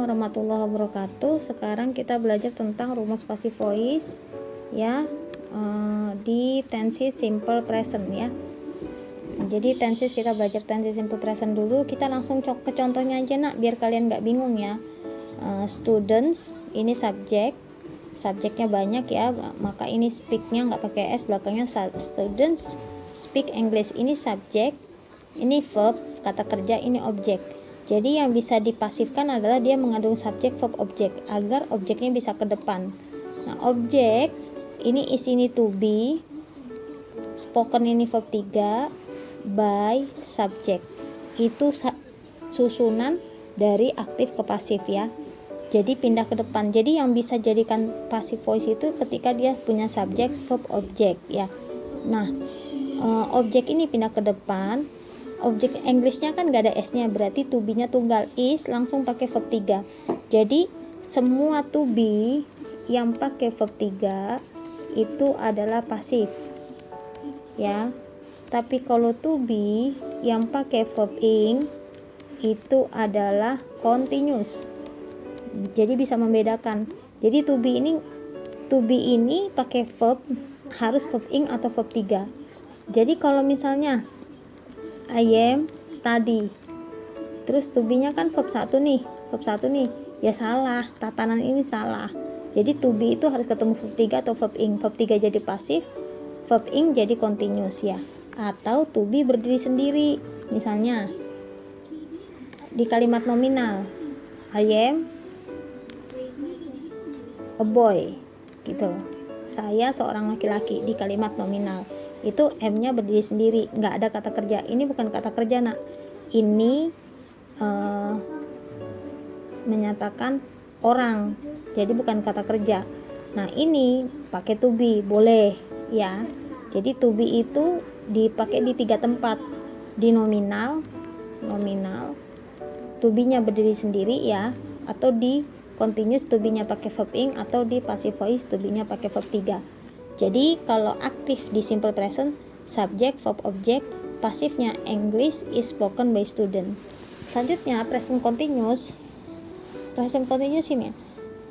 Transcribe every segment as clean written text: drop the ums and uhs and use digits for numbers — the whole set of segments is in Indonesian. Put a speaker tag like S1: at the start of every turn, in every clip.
S1: warahmatullahi wabarakatuh. Sekarang kita belajar tentang rumus passive voice ya, di tense simple present ya. Jadi tenses kita belajar tense simple present dulu. Kita langsung ke contohnya aja nak, biar kalian nggak bingung ya. Students ini subjeknya banyak ya, maka ini speaknya nggak pakai s, belakangnya students speak English. Ini subjek, ini verb, kata kerja, ini objek. Jadi yang bisa dipasifkan adalah dia mengandung subjek, verb, objek agar objeknya bisa ke depan. Nah, objek ini is ini to be, spoken ini verb 3, by, subject. Itu susunan dari aktif ke pasif ya. Jadi pindah ke depan. Jadi yang bisa jadikan passive voice itu ketika dia punya subjek, verb, objek ya. Nah, objek ini pindah ke depan. Objek Englishnya kan gak ada s-nya, berarti to be-nya tunggal, is langsung pakai verb 3. Jadi semua to be yang pakai verb 3 itu adalah pasif ya. Tapi kalau to be yang pakai verb ing itu adalah continuous. Jadi bisa membedakan. Jadi to be ini pakai verb, harus verb ing atau verb 3. Jadi kalau misalnya I am study, terus to be-nya kan verb 1 nih, ya salah, tatanan ini salah. Jadi to be itu harus ketemu verb 3 atau verb ing. Verb 3 jadi pasif, verb ing jadi continuous ya. Atau to be berdiri sendiri. Misalnya di kalimat nominal, I am a boy gitu loh. Saya seorang laki-laki di kalimat nominal. Itu M-nya berdiri sendiri, nggak ada kata kerja. Ini bukan kata kerja nak, ini menyatakan orang, jadi bukan kata kerja. Nah ini pakai to be boleh ya. Jadi to be itu dipakai di 3 tempat, di nominal to be-nya berdiri sendiri ya, atau di continuous to be-nya pakai verb ing, atau di passive voice to be-nya pakai verb 3. Jadi kalau aktif di simple present, subject, verb, object, pasifnya English is spoken by student. Selanjutnya present continuous ini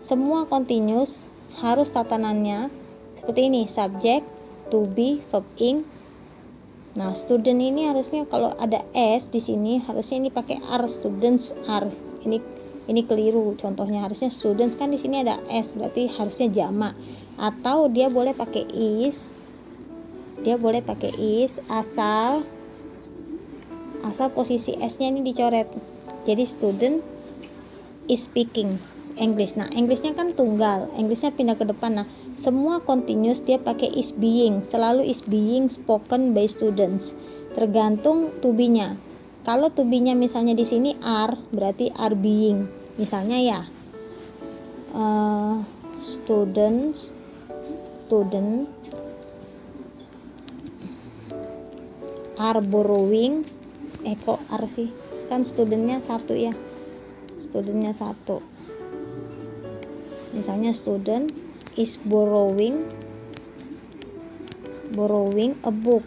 S1: semua continuous harus tatanannya seperti ini, subject, to be, verb ing. Nah student ini harusnya kalau ada s di sini harusnya ini pakai are, students are. Ini keliru, contohnya harusnya students, kan di sini ada s, berarti harusnya jamak. Atau dia boleh pakai is, asal posisi s-nya ini dicoret. Jadi student is speaking English. Nah Englishnya kan tunggal, Englishnya pindah ke depan. Nah semua continuous dia pakai is being, selalu is being spoken by students, tergantung to be-nya. Kalau to be-nya misalnya di sini are, berarti are being. Misalnya ya, student are borrowing. Kok are sih? Kan studentnya 1 ya. Misalnya student is borrowing a book.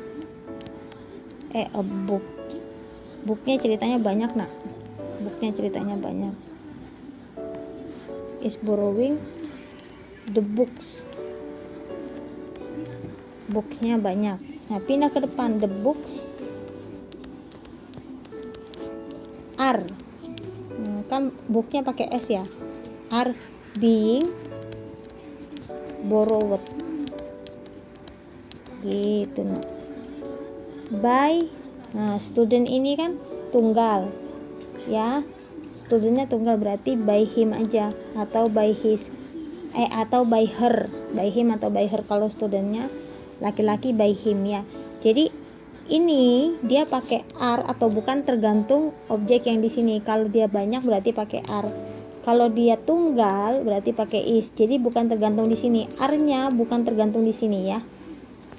S1: Booknya ceritanya banyak nak. Is borrowing the books. Booksnya banyak. Nah pindah ke depan, the books are. Kan booknya pakai s ya. Are being borrowed. Gitu nah. By. Nah student ini kan tunggal ya. Studentnya tunggal, berarti by him aja, atau by his, atau by her, by him atau by her. Kalau studentnya laki-laki by him ya. Jadi ini dia pakai are atau bukan tergantung objek yang di sini. Kalau dia banyak berarti pakai are. Kalau dia tunggal berarti pakai is. Jadi bukan tergantung di sini. Are-nya bukan tergantung di sini ya.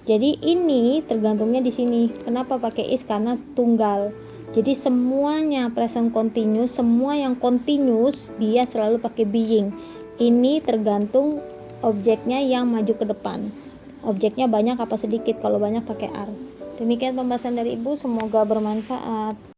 S1: Jadi ini tergantungnya di sini. Kenapa pakai is? Karena tunggal. Jadi semuanya present continuous, semua yang continuous dia selalu pakai being. Ini tergantung objeknya yang maju ke depan. Objeknya banyak apa sedikit, kalau banyak pakai are. Demikian pembahasan dari Ibu, semoga bermanfaat.